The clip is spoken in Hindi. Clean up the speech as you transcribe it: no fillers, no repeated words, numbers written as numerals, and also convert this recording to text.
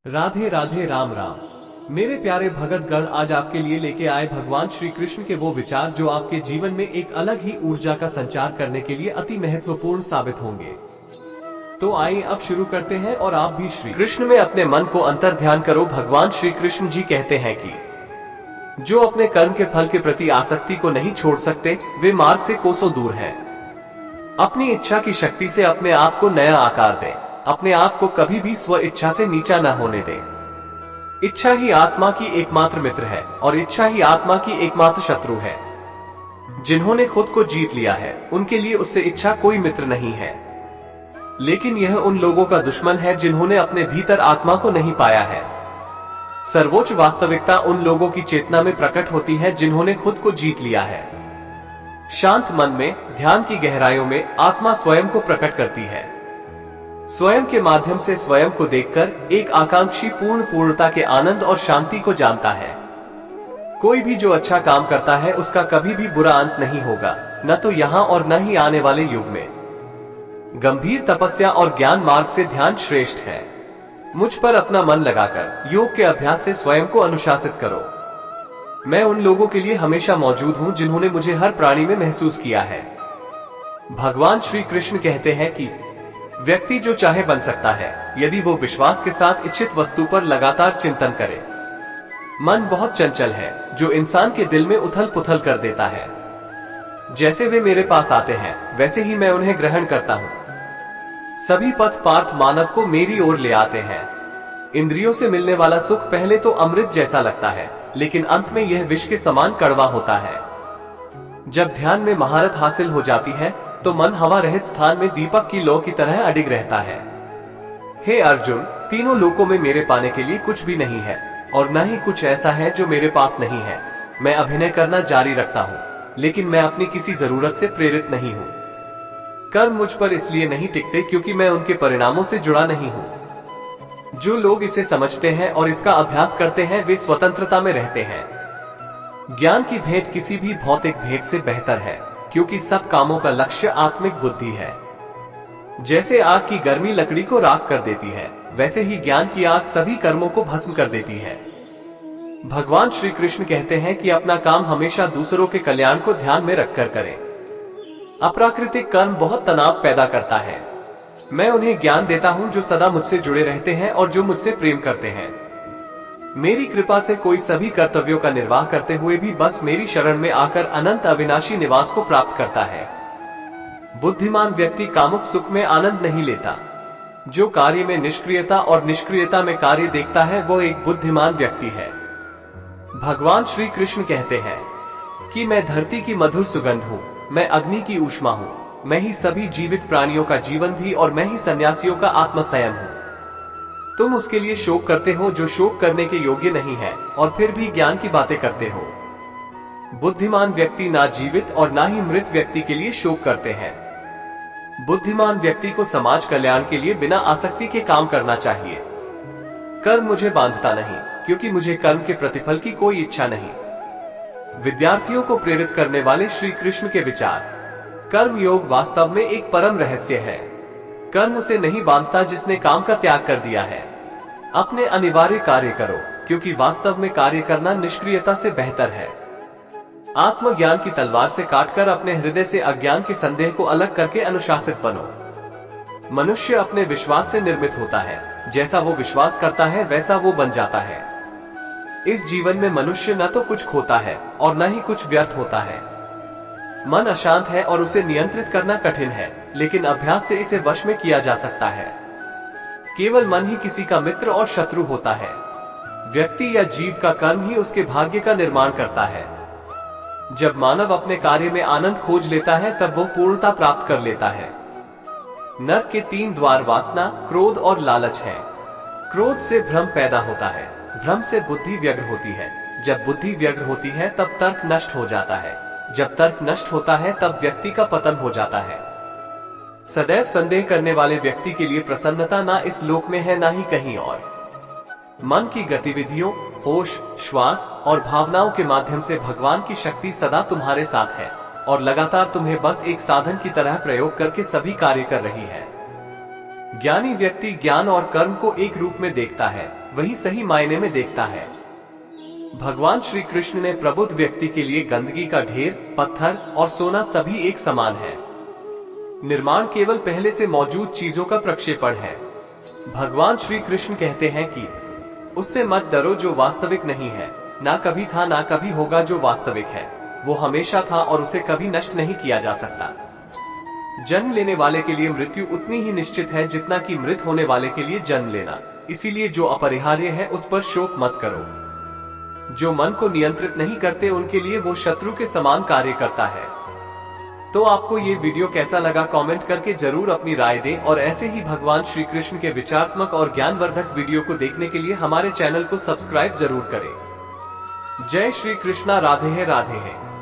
राधे राधे, राम राम। मेरे प्यारे भगत गण, आज आपके लिए लेके आए भगवान श्री कृष्ण के वो विचार जो आपके जीवन में एक अलग ही ऊर्जा का संचार करने के लिए अति महत्वपूर्ण साबित होंगे। तो आइए अब शुरू करते हैं और आप भी श्री कृष्ण में अपने मन को अंतर ध्यान करो। भगवान श्री कृष्ण जी कहते हैं कि जो अपने कर्म के फल के प्रति आसक्ति को नहीं छोड़ सकते, वे मार्ग से कोसों दूर हैं। अपनी इच्छा की शक्ति से अपने आप को नया आकार दें। अपने आप को कभी भी स्व इच्छा से नीचा न होने दें। इच्छा ही आत्मा की एकमात्र मित्र है और इच्छा ही आत्मा की एकमात्र शत्रु है। जिन्होंने खुद को जीत लिया है, उनके लिए उससे इच्छा कोई मित्र नहीं है। लेकिन यह उन लोगों का दुश्मन है जिन्होंने अपने भीतर आत्मा को नहीं पाया है। सर्वोच्च वास्तविकता उन लोगों की चेतना में प्रकट होती है जिन्होंने खुद को जीत लिया है। शांत मन में, ध्यान की गहराइयों में आत्मा स्वयं को प्रकट करती है। स्वयं के माध्यम से स्वयं को देखकर एक आकांक्षी पूर्णता के आनंद और शांति को जानता है। कोई भी जो अच्छा काम करता है उसका कभी भी बुरा अंत नहीं होगा, न तो यहाँ और न ही आने वाले युग में। गंभीर तपस्या और ज्ञान मार्ग से ध्यान श्रेष्ठ है। मुझ पर अपना मन लगाकर योग के अभ्यास से स्वयं को अनुशासित करो। मैं उन लोगों के लिए हमेशा मौजूद हूँ जिन्होंने मुझे हर प्राणी में महसूस किया है। भगवान श्री कृष्ण कहते हैं कि व्यक्ति जो चाहे बन सकता है, यदि वो विश्वास के साथ इच्छित वस्तु पर लगातार चिंतन करे। मन बहुत चंचल है, जो इंसान के दिल में उथल पुथल कर देता है। जैसे वे मेरे पास आते हैं, वैसे ही मैं उन्हें ग्रहण करता हूँ। सभी पथ पार्थ मानव को मेरी ओर ले आते हैं। इंद्रियों से मिलने वाला सुख पहले तो अमृत जैसा लगता है, लेकिन अंत में यह विष के समान कड़वा होता है। जब ध्यान में महारत हासिल हो जाती है, तो मन हवा रहित स्थान में दीपक की लौ की तरह अडिग रहता है। हे अर्जुन, तीनों लोकों में मेरे पाने के लिए कुछ भी नहीं है और न ही कुछ ऐसा है जो मेरे पास नहीं है। मैं अभिनय करना जारी रखता हूँ, लेकिन मैं अपनी किसी जरूरत से प्रेरित नहीं हूँ। कर्म मुझ पर इसलिए नहीं टिकते क्योंकि मैं उनके परिणामों से जुड़ा नहीं हूँ। जो लोग इसे समझते हैं और इसका अभ्यास करते हैं, वे स्वतंत्रता में रहते हैं। ज्ञान की भेंट किसी भी भौतिक भेंट से बेहतर है, क्योंकि सब कामों का लक्ष्य आत्मिक बुद्धि है। जैसे आग की गर्मी लकड़ी को राख कर देती है, वैसे ही ज्ञान की आग सभी कर्मों को भस्म कर देती है। भगवान श्री कृष्ण कहते हैं कि अपना काम हमेशा दूसरों के कल्याण को ध्यान में रखकर करें। अप्राकृतिक कर्म बहुत तनाव पैदा करता है। मैं उन्हें ज्ञान देता हूं जो सदा मुझसे जुड़े रहते हैं और जो मुझसे प्रेम करते हैं। मेरी कृपा से कोई सभी कर्तव्यों का निर्वाह करते हुए भी बस मेरी शरण में आकर अनंत अविनाशी निवास को प्राप्त करता है। बुद्धिमान व्यक्ति कामुक सुख में आनंद नहीं लेता। जो कार्य में निष्क्रियता और निष्क्रियता में कार्य देखता है, वो एक बुद्धिमान व्यक्ति है। भगवान श्री कृष्ण कहते हैं कि मैं धरती की मधुर सुगंध हूँ, मैं अग्नि की ऊष्मा हूँ, मैं ही सभी जीवित प्राणियों का जीवन भी और मैं ही सन्यासियों का आत्मसंयम हूँ। तुम उसके लिए शोक करते हो जो शोक करने के योग्य नहीं है, और फिर भी ज्ञान की बातें करते हो। बुद्धिमान व्यक्ति ना जीवित और ना ही मृत व्यक्ति के लिए शोक करते हैं। बुद्धिमान व्यक्ति को समाज कल्याण के लिए बिना आसक्ति के काम करना चाहिए। कर्म मुझे बांधता नहीं, क्योंकि मुझे कर्म के प्रतिफल की कोई इच्छा नहीं। विद्यार्थियों को प्रेरित करने वाले श्री कृष्ण के विचार। कर्म योग वास्तव में एक परम रहस्य है। कर्म उसे नहीं बांधता जिसने काम का त्याग कर दिया है। अपने अनिवार्य कार्य करो, क्योंकि वास्तव में कार्य करना निष्क्रियता से बेहतर है। आत्मज्ञान की तलवार से काटकर अपने हृदय से अज्ञान के संदेह को अलग करके अनुशासित बनो। मनुष्य अपने विश्वास से निर्मित होता है। जैसा वो विश्वास करता है, वैसा वो बन जाता है। इस जीवन में मनुष्य न तो कुछ खोता है और न ही कुछ व्यर्थ होता है। मन अशांत है और उसे नियंत्रित करना कठिन है, लेकिन अभ्यास से इसे वश में किया जा सकता है। केवल मन ही किसी का मित्र और शत्रु होता है। व्यक्ति या जीव का कर्म ही उसके भाग्य का निर्माण करता है। जब मानव अपने कार्य में आनंद खोज लेता है, तब वो पूर्णता प्राप्त कर लेता है। नरक के 3 द्वार वासना, क्रोध और लालच है। क्रोध से भ्रम पैदा होता है, भ्रम से बुद्धि व्यग्र होती है। जब बुद्धि व्यग्र होती है, तब तर्क नष्ट हो जाता है। जब तर्क नष्ट होता है, तब व्यक्ति का पतन हो जाता है। सदैव संदेह करने वाले व्यक्ति के लिए प्रसन्नता ना इस लोक में है, ना ही कहीं और। मन की गतिविधियों, होश, श्वास और भावनाओं के माध्यम से भगवान की शक्ति सदा तुम्हारे साथ है और लगातार तुम्हें बस एक साधन की तरह प्रयोग करके सभी कार्य कर रही है। ज्ञानी व्यक्ति ज्ञान और कर्म को एक रूप में देखता है, वही सही मायने में देखता है। भगवान श्री कृष्ण ने प्रबुद्ध व्यक्ति के लिए गंदगी का ढेर, पत्थर और सोना सभी एक समान है। निर्माण केवल पहले से मौजूद चीजों का प्रक्षेपण है। भगवान श्री कृष्ण कहते हैं कि उससे मत डरो जो वास्तविक नहीं है, ना कभी था ना कभी होगा। जो वास्तविक है वो हमेशा था और उसे कभी नष्ट नहीं किया जा सकता। जन्म लेने वाले के लिए मृत्यु उतनी ही निश्चित है जितना कि मृत होने वाले के लिए जन्म लेना। इसीलिए जो अपरिहार्य है उस पर शोक मत करो। जो मन को नियंत्रित नहीं करते उनके लिए वो शत्रु के समान कार्य करता है। तो आपको ये वीडियो कैसा लगा कमेंट करके जरूर अपनी राय दें और ऐसे ही भगवान श्री कृष्ण के विचारात्मक और ज्ञानवर्धक वीडियो को देखने के लिए हमारे चैनल को सब्सक्राइब जरूर करें। जय श्री कृष्णा। राधे है राधे है।